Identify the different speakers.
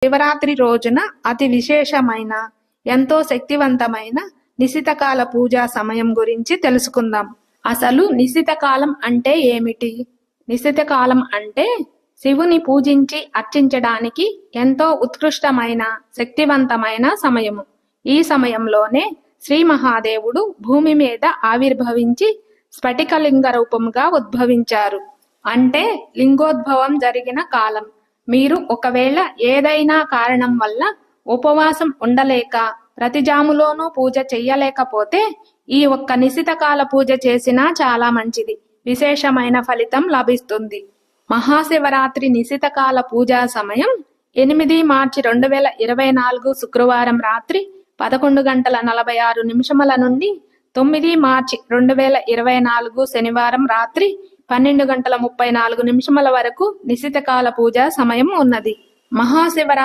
Speaker 1: శివరాత్రి రోజున అతి విశేషమైన, ఎంతో శక్తివంతమైన నిశితకాల పూజా సమయం గురించి తెలుసుకుందాం. అసలు నిశితకాలం అంటే ఏమిటి? నిశితకాలం అంటే శివుని పూజించి అర్చించడానికి ఎంతో ఉత్కృష్టమైన, శక్తివంతమైన సమయము. ఈ సమయంలోనే శ్రీ మహాదేవుడు భూమి మీద ఆవిర్భవించి స్ఫటికలింగ రూపంగా ఉద్భవించారు. అంటే లింగోద్భవం జరిగిన కాలం. మీరు ఒకవేళ ఏదైనా కారణం వల్ల ఉపవాసం ఉండలేక ప్రతిజాములోనూ పూజ చెయ్యలేకపోతే ఈ ఒక్క నిశితకాల పూజ చేసినా చాలా మంచిది, విశేషమైన ఫలితం లభిస్తుంది. మహాశివరాత్రి నిశితకాల పూజా సమయం 8 మార్చి 2024 శుక్రవారం రాత్రి 11:46 నుండి 9 మార్చి 2024 శనివారం రాత్రి 12:34 వరకు నిశితకాల పూజా సమయం ఉన్నది. మహాశివరాత్రి